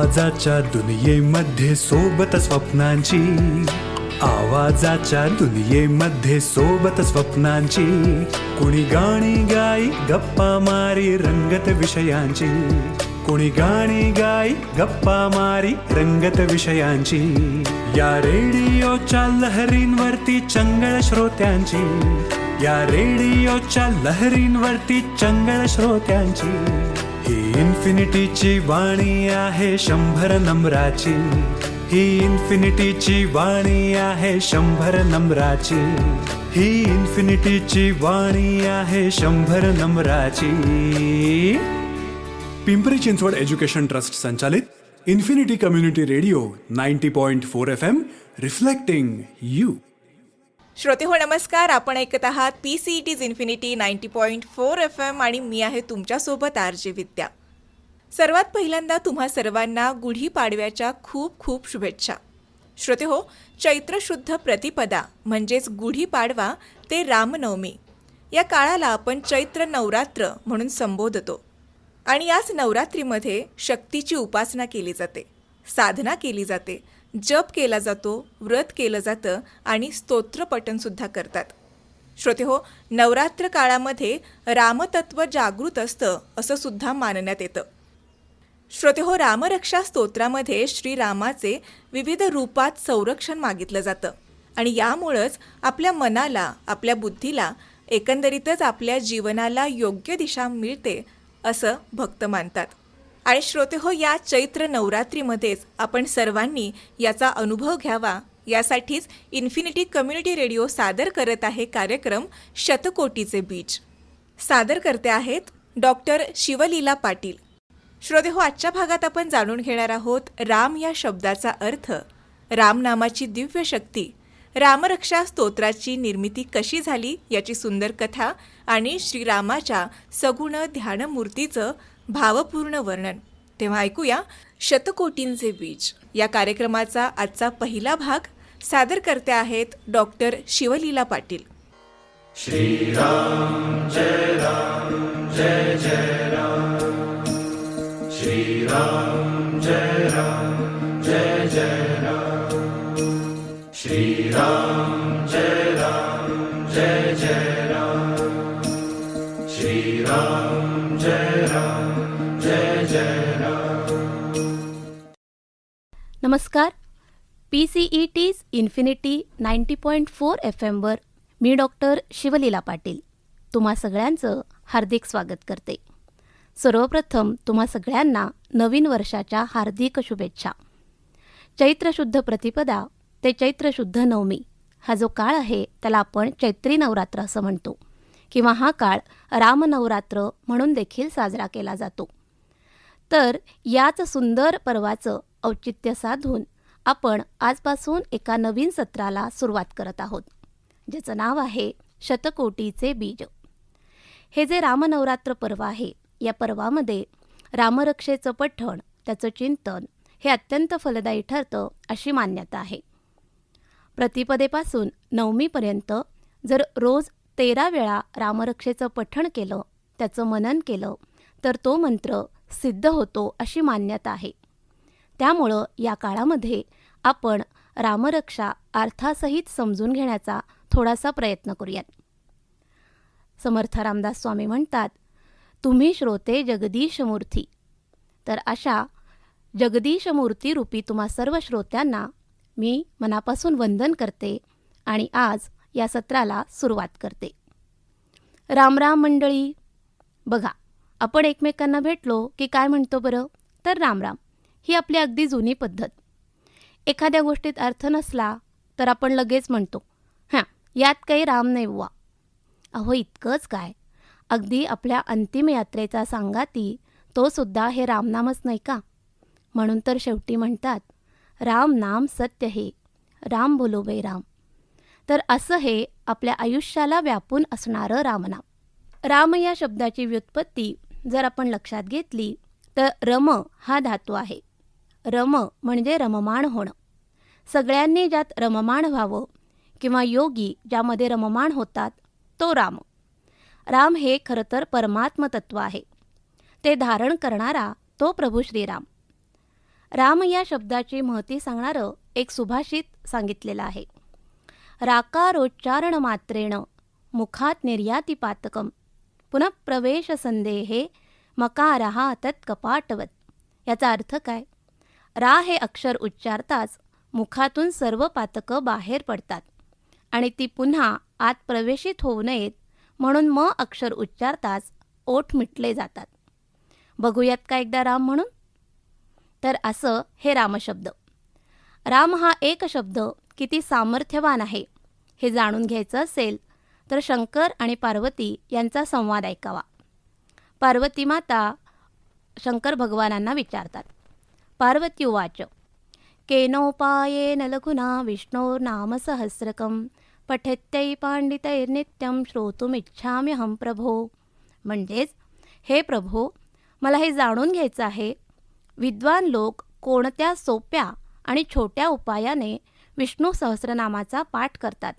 आवाजाच्या दुनियेमध्ये सोबत स्वप्नांची, आवाजाच्या दुनियेमध्ये सोबत स्वप्नांची, कुणी गाणी गाई गप्पा मारी रंगत विषयांची, कुणी गाणी गाई गप्पा मारी रंगत विषयांची. या रेडिओच्या लहरींवरती चंगळ श्रोत्यांची, या रेडिओच्या लहरींवरती चंगळ श्रोत्यांची. ही इन्फिनिटीची वाणी आहे 100 नम्राची, ही इन्फिनिटीची वाणी आहे 100 नम्राची, ही इन्फिनिटीची वाणी आहे 100 नम्राची. पिंपरी चिंचवड एज्युकेशन ट्रस्ट संचालित infinity community radio 90.4 FM, reflecting you. श्रोते हो नमस्कार. आपण ऐकत आहात PCET's इन्फिनिटी 90.4 FM आणि मी आहे तुमच्यासोबत RJ विद्या. सर्वात पहिल्यांदा तुम्हा सर्वांना गुढीपाडव्याच्या खूप खूप शुभेच्छा. श्रोते हो, चैत्र शुद्ध प्रतिपदा म्हणजेच गुढीपाडवा ते रामनवमी या काळाला आपण चैत्र नवरात्र म्हणून संबोधतो. आणि याच नवरात्रीमध्ये शक्तीची उपासना केली जाते, साधना केली जाते, जप केला जातो, व्रत केलं जातं आणि स्तोत्रपठणसुद्धा करतात. श्रोते हो, नवरात्र काळामध्ये रामतत्व जागृत असतं असं सुद्धा मानण्यात येतं. श्रोते हो, रामरक्षा स्तोत्रामध्ये श्रीरामाचे विविध रूपात संरक्षण मागितलं जातं आणि यामुळंच आपल्या मनाला, आपल्या बुद्धीला, एकंदरीतच आपल्या जीवनाला योग्य दिशा मिळते असं भक्त मानतात. आणि श्रोते हो, या चैत्र नवरात्रीमध्येच आपण सर्वांनी याचा अनुभव घ्यावा यासाठीच इन्फिनिटी कम्युनिटी रेडिओ सादर करत आहे कार्यक्रम शतकोटीचे बीज. सादर करते आहेत डॉक्टर शिवलीला पाटील. श्रोते हो, आजच्या भागात आपण जाणून घेणार आहोत राम या शब्दाचा अर्थ, रामनामाची दिव्य शक्ती, रामरक्षा स्तोत्राची निर्मिती कशी झाली याची सुंदर कथा आणि श्रीरामाच्या सगुण ध्यानमूर्तीचं भावपूर्ण वर्णन. तेव्हा ऐकूया शतकोटींचे बीज या कार्यक्रमाचा आजचा पहिला भाग. सादर करते आहेत डॉक्टर शिवलीला पाटील. श्रीराम जय राम जय जय राम, श्रीराम जय राम जय जय राम, श्रीराम जय राम जय जय राम, श्रीराम जय राम जय जय राम. नमस्कार. PCET's इन्फिनिटी 90.4 FM वर मी डॉक्टर शिवलीला पाटील तुम्हा सगळ्यांचं हार्दिक स्वागत करते. सर्वप्रथम तुम्हा सगळ्यांना नवीन वर्षाच्या हार्दिक शुभेच्छा. चैत्र शुद्ध प्रतिपदा ते चैत्र शुद्ध नवमी हा जो काळ आहे त्याला आपण चैत्री नवरात्र असं म्हणतो किंवा हा काळ रामनवरात्र म्हणून देखील साजरा केला जातो. तर याच सुंदर पर्वाचं औचित्य साधून आपण आजपासून एका नवीन सत्राला सुरुवात करत आहोत, ज्याचं नाव आहे शतकोटीचे बीज. हे जे रामनवरात्र पर्व आहे या पर्वामध्ये रामरक्षेचं पठण, त्याचं चिंतन हे अत्यंत फलदायी ठरतं अशी मान्यता आहे. प्रतिपदेपासून नवमीपर्यंत जर रोज 13 वेळा रामरक्षेचं पठण केलं, त्याचं मनन केलं तर तो मंत्र सिद्ध होतो अशी मान्यता आहे. त्यामुळं या काळामध्ये आपण रामरक्षा अर्थासहित समजून घेण्याचा थोडासा प्रयत्न करूयात. समर्थ रामदास स्वामी म्हणतात, तुम्ही श्रोते जगदीश मूर्ती. तर अशा जगदीश मूर्ती रूपी तुम्हा सर्व श्रोत्यांना मी मनापासून वंदन करते आणि आज या सत्राला सुरुवात करते. राम राम मंडळी. बघा, आपण एकमेकांना भेटलो की काय म्हणतो बरं, तर राम राम ही आपली अगदी जुनी पद्धत. एखाद्या गोष्टीत अर्थ नसला तर आपण लगेच म्हणतो, हां यात काही राम नाही बुवा. अहो इतकंच काय, अगदी आपल्या अंतिम यात्रेचा सांगाती तो सुद्धा हे रामनामच नाही का. म्हणून तर शेवटी म्हणतात, राम नाम सत्य हे, राम बोलो बे राम. तर असं हे आपल्या आयुष्याला व्यापून असणारं रामनाम. राम या शब्दाची व्युत्पत्ती जर आपण लक्षात घेतली तर रम हा धातू आहे. रम म्हणजे रममाण होणं. सगळ्यांनी ज्यात रममाण व्हावं किंवा योगी ज्यामध्ये रममाण होतात तो राम. राम हे खरं तर परमात्म तत्व आहे. ते धारण करणारा तो प्रभू श्रीराम. राम या शब्दाची महती सांगणारं एक सुभाषित सांगितलेलं आहे. राकारोच्चारण मात्रेण मुखात निर्याती पातकम पुनः प्रवेश संदेहे मकारहा तत्कपाटवत. याचा अर्थ काय? रा हे अक्षर उच्चारताच मुखातून सर्व पातकं बाहेर पडतात आणि ती पुन्हा आत प्रवेशित होऊ नयेत म्हणून म अक्षर उच्चारताच ओठ मिटले जातात. बघूयात का एकदा राम म्हणून? तर असं हे रामशब्द. राम हा एक शब्द किती सामर्थ्यवान आहे हे जाणून घ्यायचं असेल तर शंकर आणि पार्वती यांचा संवाद ऐकावा. पार्वती माता शंकर भगवानांना विचारतात. पार्वती उवाच केनोपायेन लघुना विष्णोर्नामसहस्रकं पठेत्यै पांडितैर्नित्यं श्रोतुमिच्छाम्यहं प्रभो. म्हणजेच, हे प्रभो, मला हे जाणून घ्यायचं आहे, विद्वान लोक कोणत्या सोप्या आणि छोट्या उपायाने विष्णू सहस्रनामाचा पाठ करतात.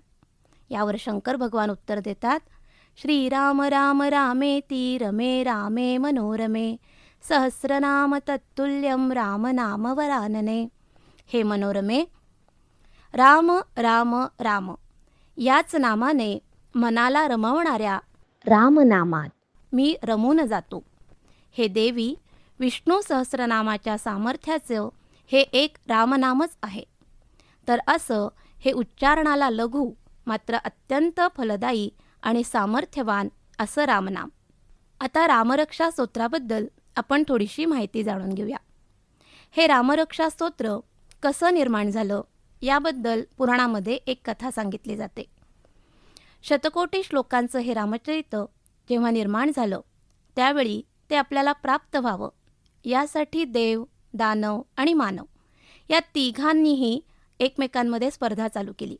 यावर शंकर भगवान उत्तर देतात. श्रीराम राम रामेति रमे रामे मनोरमे सहस्रनाम तत्तुल्यं राम नाम वरानने. हे मनोरमे, राम राम राम याच नामाने मनाला रमवणाऱ्या रामनामात मी रमून जातो. हे देवी, विष्णू सहस्रनामाच्या सामर्थ्याचं हे एक रामनामच आहे. तर असं हे उच्चारणाला लघु मात्र अत्यंत फलदायी आणि सामर्थ्यवान असं रामनाम. आता रामरक्षा स्तोत्राबद्दल आपण थोडीशी माहिती जाणून घेऊया. हे रामरक्षा स्तोत्र कसं निर्माण झालं याबद्दल पुराणामध्ये एक कथा सांगितली जाते. शतकोटी श्लोकांचं हे रामचरित जेव्हा निर्माण झालं त्यावेळी ते आपल्याला प्राप्त व्हावं यासाठी देव, दानव आणि मानव या तिघांनीही एकमेकांमध्ये स्पर्धा चालू केली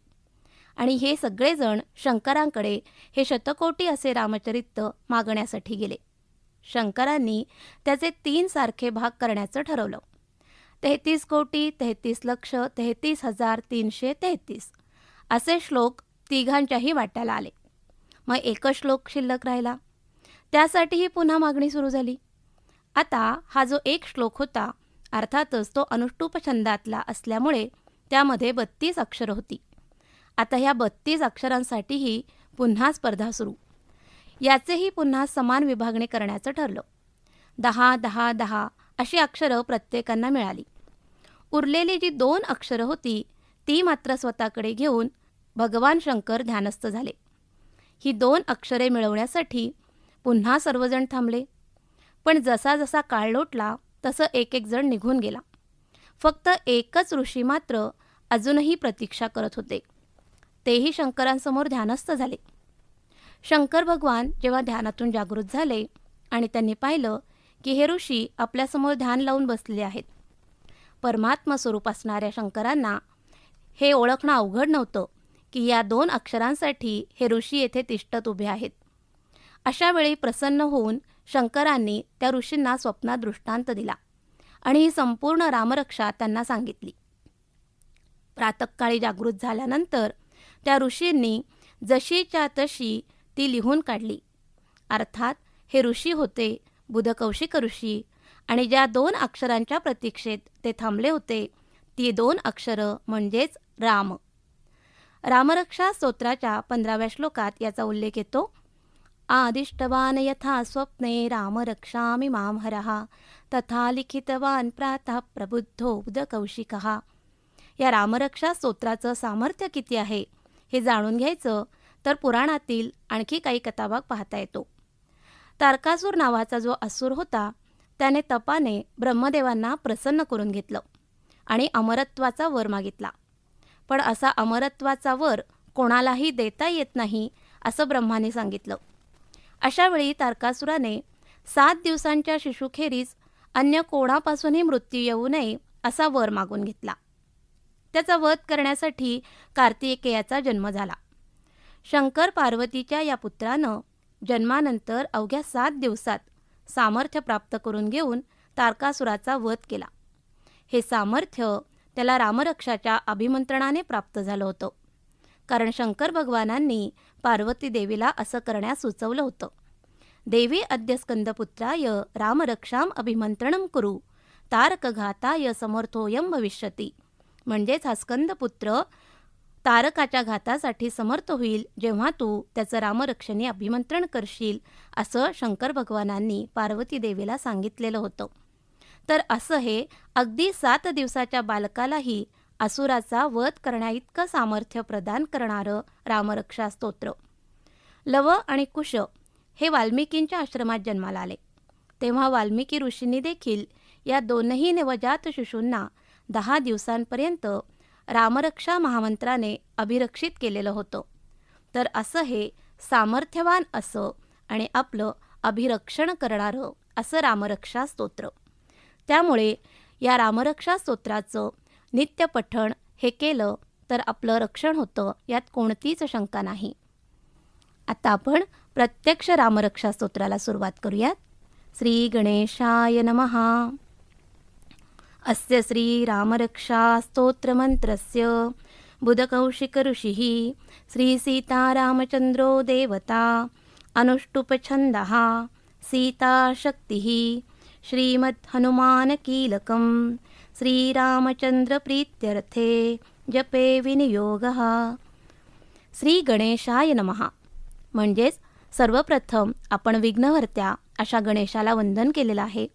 आणि हे सगळेजण शंकरांकडे हे शतकोटी असे रामचरित मागण्यासाठी गेले. शंकरांनी त्याचे 3 सारखे भाग करण्याचं ठरवलं. 33 कोटी, 33 लक्ष, 33,333 असे श्लोक तिघांच्याही वाट्याला आले. मग एकच श्लोक शिल्लक राहिला. त्यासाठीही पुन्हा मागणी सुरू झाली. आता हा जो एक श्लोक होता अर्थातच तो अनुष्टुप छंदातला असल्यामुळे त्यामध्ये 32 अक्षरं होती. आता ह्या 32 अक्षरांसाठीही पुन्हा स्पर्धा सुरू. याचेही पुन्हा समान विभागणी करण्याचं ठरलं. 10, 10, 10 अशी अक्षरं प्रत्येकांना मिळाली. उरलेली जी 2 अक्षरं होती ती मात्र स्वतःकडे घेऊन भगवान शंकर ध्यानस्थ झाले. ही 2 अक्षरे मिळवण्यासाठी पुन्हा सर्वजण थांबले. पण जसा जसा काळ लोटला तसं एक एक जण निघून गेला. फक्त एकच ऋषी मात्र अजूनही प्रतीक्षा करत होते. तेही शंकरांसमोर ध्यानस्थ झाले. शंकर भगवान जेव्हा ध्यानातून जागृत झाले आणि त्यांनी पाहिलं की हे ऋषी आपल्यासमोर ध्यान लावून बसलेले आहेत. परमात्मा स्वरूप असणाऱ्या शंकरांना हे ओळखणं अवघड नव्हतं की या 2 अक्षरांसाठी हे ऋषी येथे तिष्ठत उभे आहेत. अशा वेळी प्रसन्न होऊन शंकरांनी त्या ऋषींना स्वप्नात दृष्टांत दिला आणि ही संपूर्ण रामरक्षा त्यांना सांगितली. प्रातःकाळी जागृत झाल्यानंतर त्या ऋषींनी जशीच्या तशी ती लिहून काढली. अर्थात हे ऋषी होते बुधकौशिक ऋषी आणि ज्या 2 अक्षरांच्या प्रतीक्षेत ते थांबले होते ती 2 अक्षरं म्हणजेच राम. रामरक्षा स्तोत्राच्या 15व्या श्लोकात याचा उल्लेख येतो. आदिष्टवान यथा स्वप्ने राम रक्षामि मां हरः तथा लिखितवान प्रातः प्रबुद्धो बुधकौशिकः. या रामरक्षा स्तोत्राचं सामर्थ्य किती आहे हे जाणून घ्यायचं तर पुराणातील आणखी काही कथाभाग पाहता येतो. तारकासूर नावाचा जो असुर होता त्याने तपाने ब्रह्मदेवांना प्रसन्न करून घेतलं आणि अमरत्वाचा वर मागितला. पण असा अमरत्वाचा वर कोणालाही देता येत नाही असं ब्रह्माने सांगितलं. अशावेळी तारकासुराने 7 दिवसांच्या शिशुखेरीज अन्य कोणापासूनही मृत्यू येऊ नये असा वर मागून घेतला. त्याचा वध करण्यासाठी कार्तिकेयाचा जन्म झाला. शंकर पार्वतीच्या या पुत्रानं जन्मानंतर अवघ्या 7 दिवसात सामर्थ्य प्राप्त करून घेऊन तारकासुराचा वध केला. हे सामर्थ्य त्याला रामरक्षाच्या अभिमंत्रणाने प्राप्त झालं होतं. कारण शंकर भगवानांनी पार्वती देवीला असं करण्यास सुचवलं होतं. देवी अद्य स्कंदपुत्राय रामरक्षाम अभिमंत्रणं कुरु तारकघाताय समर्थोऽयं भविष्यती. म्हणजेच हा स्कंदपुत्र तारकाच्या घातासाठी समर्थ होईल जेव्हा तू त्याचं रामरक्षेने अभिमंत्रण करशील, असं शंकर भगवानांनी पार्वती देवीला सांगितलेलं होतं. तर असं हे अगदी 7 दिवसाच्या बालकालाही असुराचा वध करण्याइतकं सामर्थ्य प्रदान करणारं रामरक्षा स्तोत्र. लव आणि कुश हे वाल्मिकींच्या आश्रमात जन्माला आले. तेव्हा वाल्मिकी ऋषींनी देखील या दोनही नवजात शिशूंना 10 दिवसांपर्यंत रामरक्षा महामंत्राने अभिरक्षित केलेलं होतं. तर असं हे सामर्थ्यवान असं आणि आपलं अभिरक्षण करणारं असं रामरक्षा स्तोत्र. त्यामुळे या रामरक्षा स्तोत्राचं नित्य पठण हे केलं तर आपलं रक्षण होतं, यात कोणतीच शंका नाही. आता आपण प्रत्यक्ष रामरक्षा स्तोत्राला सुरुवात करूयात. श्री गणेशाय नमः. अस्य श्री रामरक्षा स्तोत्रमन्त्रस्य बुधकौशिक ऋषिः श्री सीतारामचन्द्रो देवता अनुष्टुप्छन्दः सीताशक्तिः श्रीमद्हनुमानकीलकं श्रीरामचन्द्रप्रीत्यर्थे जपे विनियोगः. श्री गणेशाय नमः म्हणजेच सर्वप्रथम आपण विघ्नहर्त्या अशा गणेशाला वंदन केलेलं आहे.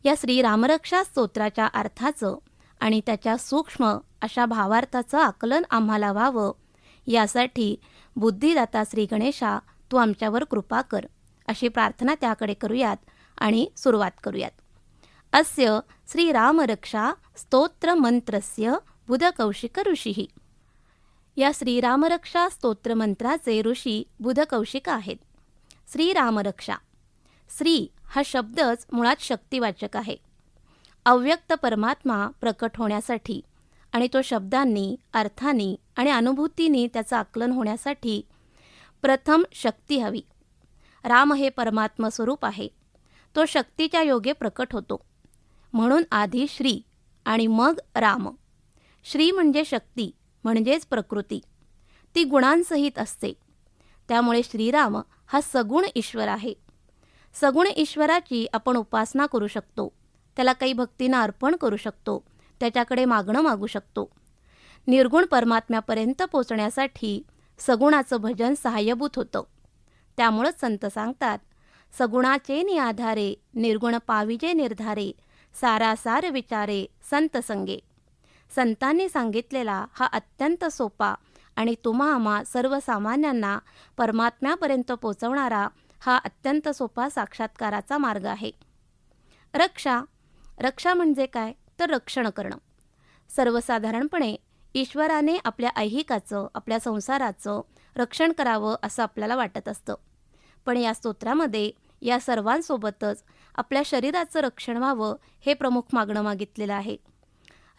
या श्रीरामरक्षा स्तोत्राच्या अर्थाचं आणि त्याच्या सूक्ष्म अशा भावार्थाचं आकलन आम्हाला व्हावं, यासाठी बुद्धिदाता श्री गणेशा तू आमच्यावर कृपा कर, अशी प्रार्थना त्याकडे करूयात आणि सुरुवात करूयात. अस्य श्रीरामरक्षा स्तोत्रमंत्रस्य बुधकौशिक ऋषिः. या श्रीरामरक्षा स्तोत्रमंत्राचे ऋषी बुधकौशिक आहेत. श्रीरामरक्षा, श्री हा शब्दच मुळात शक्तिवाचक आहे. अव्यक्त परमात्मा प्रकट होण्यासाठी आणि तो शब्दांनी, अर्थांनी आणि अनुभूतींनी त्याचं आकलन होण्यासाठी प्रथम शक्ती हवी. राम हे परमात्म स्वरूप आहे. तो शक्तीच्या योगे प्रकट होतो. म्हणून आधी श्री आणि मग राम. श्री म्हणजे शक्ती, म्हणजेच प्रकृती. ती गुणांसहित असते. त्यामुळे श्रीराम हा सगुण ईश्वर आहे. सगुण ईश्वराची आपण उपासना करू शकतो. त्याला काही भक्तीनं अर्पण करू शकतो. त्याच्याकडे मागणं मागू शकतो. निर्गुण परमात्म्यापर्यंत पोचण्यासाठी सगुणाचं भजन सहाय्यभूत होतं. त्यामुळंच संत सांगतात, सगुणाचे नि आधारे निर्गुण पाविजे निर्धारे सारासार विचारे संत संगे. संतांनी सांगितलेला हा अत्यंत सोपा आणि तुम्हा आम्हा सर्वसामान्यांना परमात्म्यापर्यंत पोचवणारा हा अत्यंत सोपा साक्षात्काराचा मार्ग आहे. रक्षा, रक्षा म्हणजे काय तर रक्षण करणं. सर्वसाधारणपणे ईश्वराने आपल्या ऐहिकाचं, आपल्या संसाराचं रक्षण करावं असं आपल्याला वाटत असतं. पण या स्तोत्रामध्ये या सर्वांसोबतच आपल्या शरीराचं रक्षण व्हावं हे प्रमुख मागणं मागितलेलं आहे.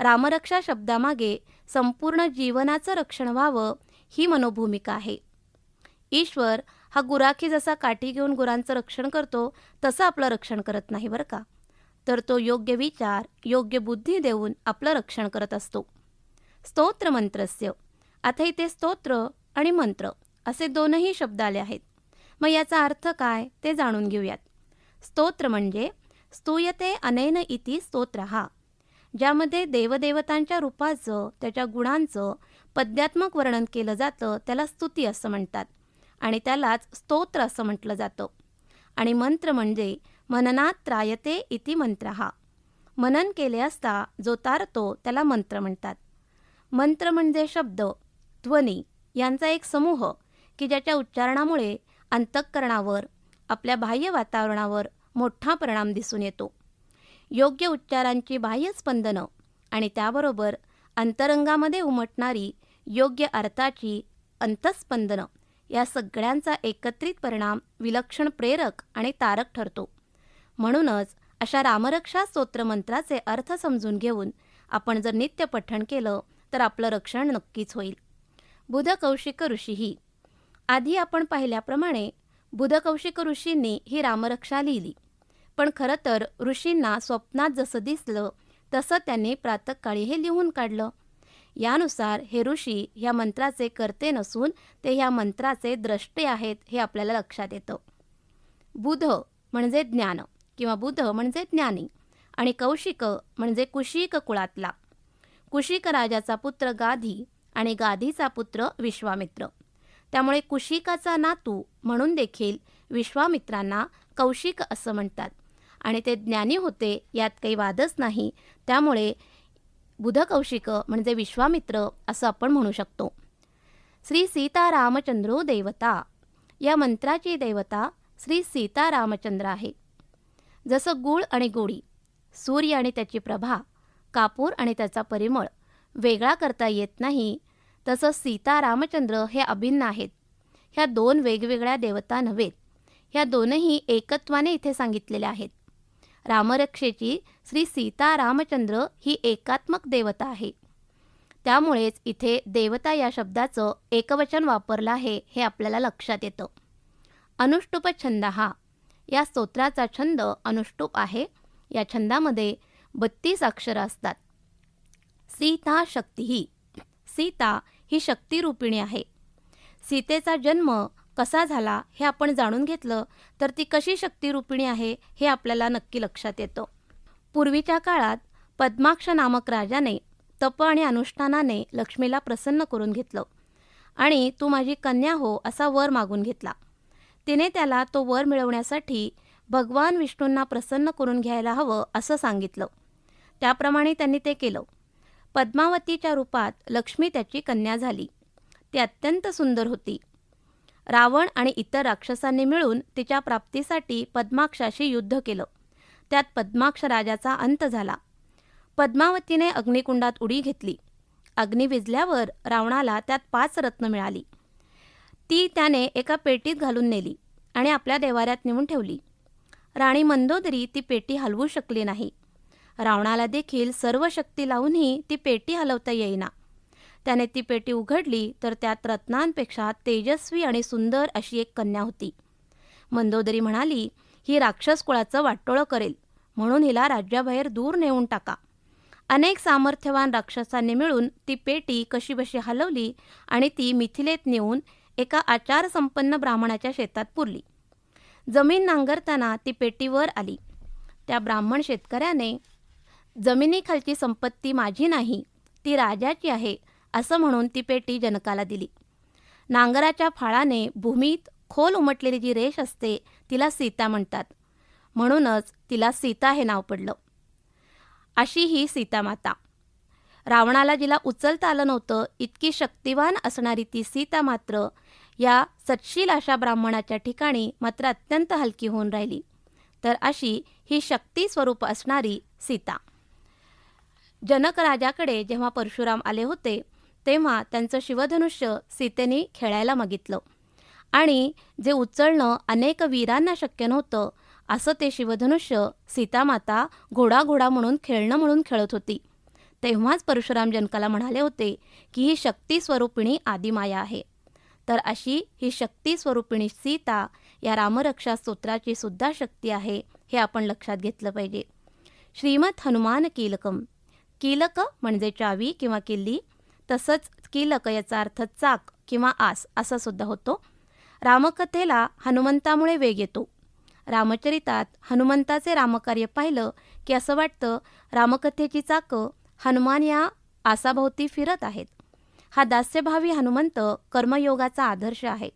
रामरक्षा शब्दामागे संपूर्ण जीवनाचं रक्षण व्हावं ही मनोभूमिका आहे. ईश्वर हा गुराखी जसा काठी घेऊन गुरांचं रक्षण करतो तसं आपलं रक्षण करत नाही बरं का. तर तो योग्य विचार, योग्य बुद्धी देऊन आपलं रक्षण करत असतो. स्तोत्रमंत्रस्य, आता इथे स्तोत्र आणि मंत्र असे दोनही शब्द आले आहेत. मग याचा अर्थ काय ते जाणून घेऊयात. स्तोत्र म्हणजे स्तूयते अनेन इति स्तोत्रहा, ज्यामध्ये देवदेवतांच्या रूपाचं, त्याच्या गुणांचं पद्यात्मक वर्णन केलं जातं त्याला स्तुती असं म्हणतात आणि त्यालाच स्तोत्र असं म्हटलं जातं. आणि मंत्र म्हणजे मननात त्रायते इति मंत्रहा, मनन केले असता जो तारतो त्याला मंत्र म्हणतात. मंत्र म्हणजे शब्द, ध्वनी यांचा एक समूह की ज्याच्या उच्चारणामुळे अंतःकरणावर, आपल्या बाह्य वातावरणावर मोठा परिणाम दिसून येतो. योग्य उच्चारांची बाह्य स्पंदनं आणि त्याबरोबर अंतरंगामध्ये उमटणारी योग्य अर्थाची अंतःस्पंदनं या सगळ्यांचा एकत्रित परिणाम विलक्षण प्रेरक आणि तारक ठरतो. म्हणूनच अशा रामरक्षा स्तोत्रमंत्राचे अर्थ समजून घेऊन आपण जर नित्य पठण केलं तर आपलं रक्षण नक्कीच होईल. बुधकौशिक ऋषीही, आधी आपण पाहिल्याप्रमाणे बुधकौशिक ऋषींनी ही रामरक्षा लिहिली. पण खरं तर ऋषींना स्वप्नात जसं दिसलं तसं त्यांनी प्रातःकाळी हे लिहून काढलं. यानुसार हे ऋषी ह्या मंत्राचे कर्ते नसून ते ह्या मंत्राचे द्रष्टे आहेत हे आपल्याला लक्षात येतं. बुध म्हणजे ज्ञान किंवा बुध म्हणजे ज्ञानी आणि कौशिक म्हणजे कुशिक कुळातला. कुशिक राजाचा पुत्र गाधी आणि गाधीचा पुत्र विश्वामित्र. त्यामुळे कुशिकाचा नातू म्हणून देखील विश्वामित्रांना कौशिक असं म्हणतात. आणि ते ज्ञानी होते यात काही वादच नाही. त्यामुळे बुधकौशिक म्हणजे विश्वामित्र असं आपण म्हणू शकतो. श्री सीतारामचंद्रो देवता या मंत्राची देवता श्री सीतारामचंद्र आहे. जसं गूळ आणि गोडी, सूर्य आणि त्याची प्रभा, कापूर आणि त्याचा परिमळ वेगळा करता येत नाही, तसं सीतारामचंद्र हे अभिन्न आहेत. ह्या दोन वेगवेगळ्या देवता नव्हेत. ह्या दोनही एकत्वाने इथे सांगितलेल्या आहेत. रामरक्षेची श्री सीतारामचंद्र ही एकात्मक देवता आहे. त्यामुळेच इथे देवता या शब्दाचं एकवचन वापरलं आहे हे आपल्याला लक्षात येतं. अनुष्टुप छंद या स्तोत्राचा छंद अनुष्टुप आहे. या छंदामध्ये 32 अक्षरं असतात. सीता शक्ती सीता ही शक्तिरूपिणी आहे. सीतेचा जन्म कसा झाला हे आपण जाणून घेतलं तर ती कशी शक्तिरूपिणी आहे हे आपल्याला नक्की लक्षात येतं. पूर्वीच्या काळात पद्माक्ष नामक राजाने तप आणि अनुष्ठानाने लक्ष्मीला प्रसन्न करून घेतलं आणि तू माझी कन्या हो असा वर मागून घेतला. तिने त्याला तो वर मिळवण्यासाठी भगवान विष्णूंना प्रसन्न करून घ्यायला हवं असं सांगितलं. त्याप्रमाणे त्यांनी ते केलं. पद्मावतीच्या रूपात लक्ष्मी त्याची कन्या झाली. ती अत्यंत सुंदर होती. रावण आणि इतर राक्षसांनी मिळून तिच्या प्राप्तीसाठी पद्माक्षाशी युद्ध केलं. त्यात पद्माक्ष राजाचा अंत झाला. पद्मावतीने अग्निकुंडात उडी घेतली. अग्नी विझल्यावर रावणाला त्यात 5 रत्न मिळाली. ती त्याने एका पेटीत घालून नेली आणि आपल्या देवाऱ्यात नेऊन ठेवली. राणी मंदोदरी ती पेटी हलवू शकली नाही. रावणाला देखील सर्व शक्ती लावूनही ती पेटी हलवता येईना. त्याने ती पेटी उघडली तर त्यात रत्नांपेक्षा तेजस्वी आणि सुंदर अशी एक कन्या होती. मंदोदरी म्हणाली, ही राक्षस कुळाचं वाटोळं करेल, म्हणून हिला राज्याबाहेर दूर नेऊन टाका. अनेक सामर्थ्यवान राक्षसांनी मिळून ती पेटी कशीबशी हलवली आणि ती मिथिलेत नेऊन एका आचारसंपन्न ब्राह्मणाच्या शेतात पुरली. जमीन नांगरताना ती पेटी वर आली. त्या ब्राह्मण शेतकऱ्याने जमिनीखालची संपत्ती माझी नाही, ती राजाची आहे असं म्हणून ती पेटी जनकाला दिली. नांगराच्या फाळाने भूमीत खोल उमटलेली जी रेष असते तिला सीता म्हणतात. म्हणूनच तिला सीता हे नाव पडलं. अशी ही सीतामाता. रावणाला जिला उचलता आलं नव्हतं इतकी शक्तिवान असणारी ती सीता मात्र या सत्शील अशा ब्राह्मणाच्या ठिकाणी मात्र अत्यंत हलकी होऊन राहिली. तर अशी ही शक्ती स्वरूप असणारी सीता. जनक राजाकडे जेव्हा परशुराम आले होते तेव्हा त्यांचं शिवधनुष्य सीतेने खेळायला मागितलं आणि जे उचलणं अनेक वीरांना शक्य नव्हतं असं ते शिवधनुष्य सीतामाता घोडा म्हणून खेळणं म्हणून खेळत होती. तेव्हाच परशुराम जनकाला म्हणाले होते की ही शक्ती स्वरूपिणी आदिमाया आहे. तर अशी ही शक्ती स्वरूपिणी सीता या रामरक्षा स्तोत्राची सुद्धा शक्ती आहे हे आपण लक्षात घेतलं पाहिजे. श्रीमद हनुमान कीलकम. कीलक म्हणजे चावी किंवा किल्ली, तसंच कीलक याचा अर्थ चाक किंवा आस असा सुद्धा होतो. रामकथेला हनुमंतामुळे वेग येतो. रामचरितात हनुमंताचे रामकार्य पाहिलं की असं वाटतं रामकथेची चाकं हनुमान या आसाभोवती फिरत आहेत. हा दास्यभावी हनुमंत कर्मयोगाचा आदर्श आहे.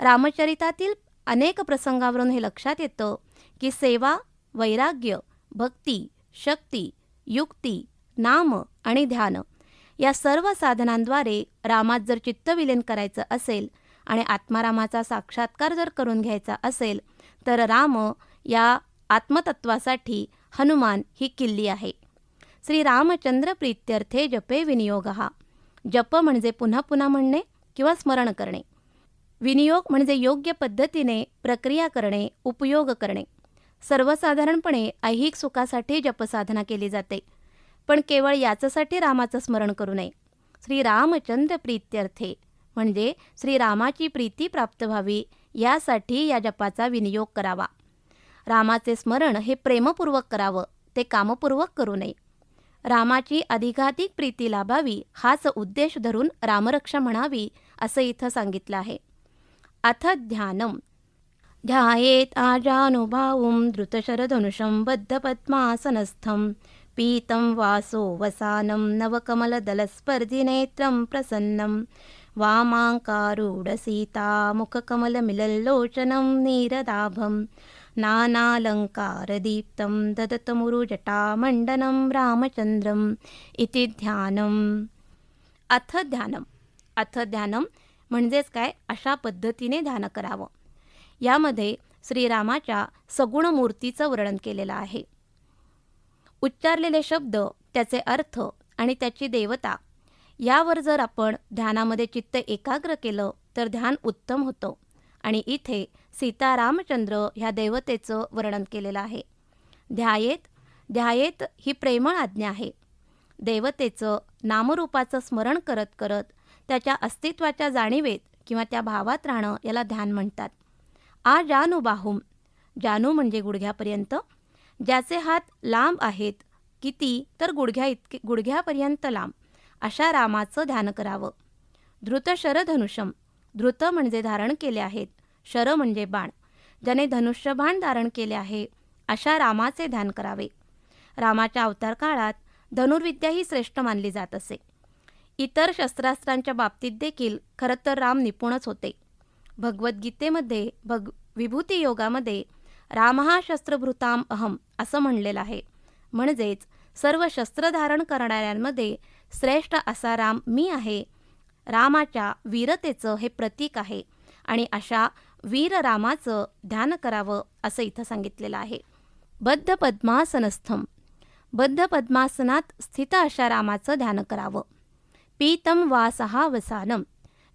रामचरितातील अनेक प्रसंगावरून हे लक्षात येतं की सेवा, वैराग्य, भक्ती, शक्ती, युक्ती, नाम आणि ध्यान या सर्व साधनांद्वारे रामात जर चित्तविलीन करायचं असेल आणि आत्मारामाचा साक्षात्कार जर करून घ्यायचा असेल तर राम या आत्मतत्वासाठी हनुमान ही किल्ली आहे. श्री रामचंद्र प्रीत्यर्थे जपे विनियोग. जप म्हणजे पुन्हा पुन्हा म्हणणे किंवा स्मरण करणे. विनियोग म्हणजे योग्य पद्धतीने प्रक्रिया करणे, उपयोग करणे. सर्वसाधारणपणे ऐहिक सुखासाठी जपसाधना केली जाते, पण केवळ याच्यासाठी रामाचं स्मरण करू नये. श्री रामचंद्र प्रीत्यर्थे म्हणजे श्रीरामाची प्रीती प्राप्त व्हावी यासाठी या जपाचा विनियोग करावा. रामाचे स्मरण हे प्रेमपूर्वक करावं, ते कामपूर्वक करू नये. रामाची अधिकाधिक प्रीती लाभावी हाच उद्देश धरून रामरक्षा म्हणावी असं इथं सांगितलं आहे. अथ ध्यानम. ध्यायेत् आजानुभावुं धृतशरधनुषं बद्धपद्मासनस्थं पीतं वासो वसानं नवकमलदलस्पर्धिनेत्रं प्रसन्नं वामाङ्कारूढसीता मुखकमलमिलल्लोचनं नीरदाभं नानालङ्कारदीप्तं ददतमुरुजटामण्डनं रामचन्द्रम् इति ध्यानम्. अथ ध्यानम म्हणजेच काय, अशा पद्धतीने ध्यान करावं. यामध्ये श्रीरामाच्या सगुण मूर्तीचं वर्णन केलेलं आहे. उच्चारलेले शब्द, त्याचे अर्थ आणि त्याची देवता यावर जर आपण ध्यानामध्ये चित्त एकाग्र केलं तर ध्यान उत्तम होतं. आणि इथे सीता रामचंद्र ह्या देवतेचं वर्णन केलेलं आहे. ध्यायेत ही प्रेमळ आज्ञा आहे. देवतेचं नामरूपाचं स्मरण करत करत त्याच्या अस्तित्वाच्या जाणीवेत किंवा त्या भावात राहणं याला ध्यान म्हणतात. आजानुबाहुम, जानू म्हणजे गुडघ्यापर्यंत, ज्याचे हात लांब आहेत, किती तर गुडघ्यापर्यंत लांब, अशा रामाचं ध्यान करावं. धृतशरधनुषम, धृत म्हणजे धारण केले आहेत, शर म्हणजे बाण, ज्याने धनुष्यबाण धारण केले आहे, अशा रामाचे ध्यान करावे. रामाच्या अवतार काळात धनुर्विद्या ही श्रेष्ठ मानली जात असे. इतर शस्त्रास्त्रांच्या बाबतीत देखील खरं तर राम निपुणच होते. भगवद्गीतेमध्ये विभूती योगामध्ये रामहा शस्त्रभृताम अहम असं म्हणलेलं आहे. म्हणजेच सर्व शस्त्र धारण करणाऱ्यांमध्ये श्रेष्ठ असा राम मी आहे. रामाच्या वीरतेचं हे प्रतीक आहे आणि अशा वीर रामाचं ध्यान करावं असं इथं सांगितलेलं आहे. बद्ध पद्मासनस्थम, बद्ध पद्मासनात स्थित अशा रामाचं ध्यान करावं. पीतम वासहा वसानम,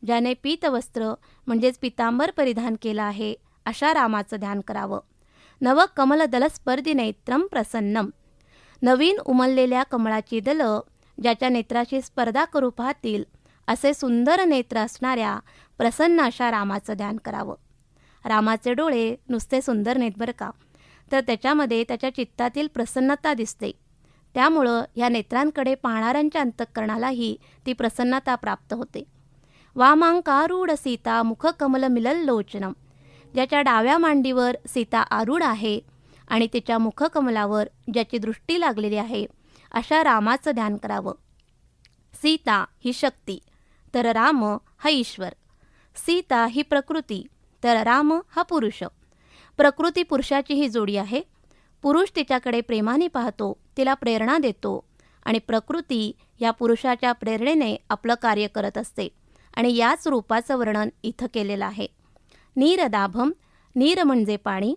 ज्याने पीतवस्त्र म्हणजेच पितांबर परिधान केलं आहे, अशा रामाचं ध्यान करावं. नव कमलदलस्पर्धी नेत्रम प्रसन्नम, नवीन उमललेल्या कमळाची दलं ज्याच्या नेत्राची स्पर्धा करू पाहतील असे सुंदर नेत्र असणाऱ्या प्रसन्न अशा रामाचं ध्यान करावं. रामाचे डोळे नुसते सुंदर नाहीत बरं का, तर त्याच्यामध्ये त्याच्या चित्तातील प्रसन्नता दिसते. त्यामुळं या नेत्रांकडे पाहणाऱ्यांच्या अंतःकरणालाही ती प्रसन्नता प्राप्त होते. वामांकारूढ सीता मुखकमल मिलल्लोचनम, ज्याच्या डाव्या मांडीवर सीता आरूढ आहे आणि तिच्या मुखकमलावर ज्याची दृष्टी लागलेली आहे, अशा रामाचं ध्यान करावं. सीता ही शक्ती तर राम हा ईश्वर. सीता ही प्रकृती तर राम हा पुरुष. प्रकृती पुरुषाची ही जोडी आहे. पुरुष तिच्याकडे प्रेमाने पाहतो, तिला प्रेरणा देतो आणि प्रकृती या पुरुषाच्या प्रेरणेने आपलं कार्य करत असते. आणि याच रूपाचं वर्णन इथं केलेलं आहे. नीरदाभम, नीर म्हणजे पाणी,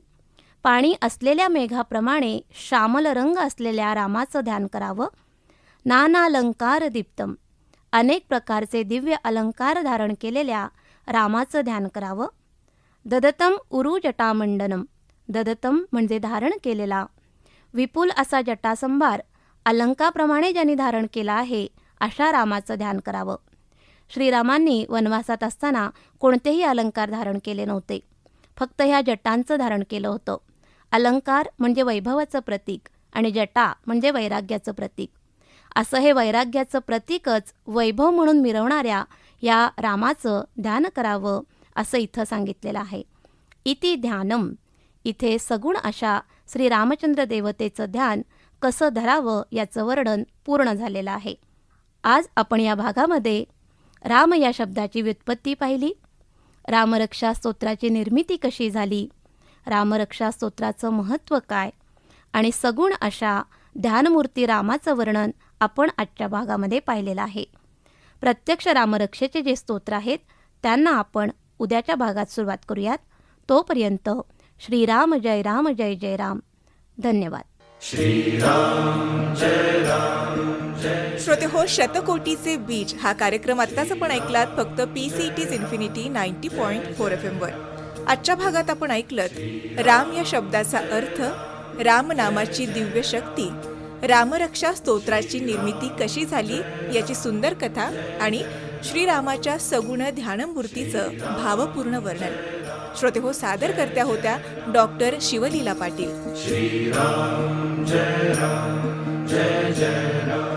पाणी असलेल्या मेघाप्रमाणे श्यामल रंग असलेल्या रामाचं ध्यान करावं. नानालंकार दीप्तम, अनेक प्रकारचे दिव्य अलंकार धारण केलेल्या रामाचं ध्यान करावं. ददतम उरू जटामंडनम, ददतम म्हणजे धारण केलेला, विपुल असा जटासंभार अलंकाप्रमाणे ज्यांनी धारण केला आहे, अशा रामाचं ध्यान करावं. श्रीरामांनी वनवासात असताना कोणतेही अलंकार धारण केले नव्हते, फक्त ह्या जटांचं धारण केलं होतं. अलंकार म्हणजे वैभवाचं प्रतीक आणि जटा म्हणजे वैराग्याचं प्रतीक. असं हे वैराग्याचं प्रतीकच वैभव म्हणून मिरवणाऱ्या या रामाचं ध्यान करावं असं इथं सांगितलेलं आहे. इति ध्यानम, इथे सगुण अशा श्रीरामचंद्र देवतेचं ध्यान कसं धरावं याचं वर्णन पूर्ण झालेलं आहे. आज आपण या भागामध्ये राम या शब्दाची व्युत्पत्ती पाहिली, रामरक्षा स्तोत्राची निर्मिती कशी झाली, रामरक्षा स्तोत्राचं महत्त्व काय आणि सगुण अशा ध्यानमूर्ती रामाचं वर्णन आपण आजच्या भागामध्ये पाहिलेलं आहे. प्रत्यक्ष रामरक्षेचे जे स्तोत्र आहेत त्यांना आपण उद्याच्या भागात सुरुवात करूयात. तोपर्यंत श्रीराम जय राम जय जय राम. धन्यवाद. श्रीराम जय राम जय. श्रोते हो, शतकोटीचे बीज हा कार्यक्रम आत्ताच आपण ऐकलात फक्त PCT's इन्फिनिटी 90.4 FM वर. आजच्या भागात आपण ऐकलत राम या शब्दाचा अर्थ, रामनामाची दिव्य शक्ती, रामरक्षा स्तोत्राची निर्मिती कशी झाली याची सुंदर कथा आणि श्रीरामाच्या सगुण ध्यानमूर्तीचं भावपूर्ण वर्णन. श्रोते हो, सादरकर्त्या होत्या डॉक्टर शिवलीला पाटील. श्रीराम जय राम जय जय राम.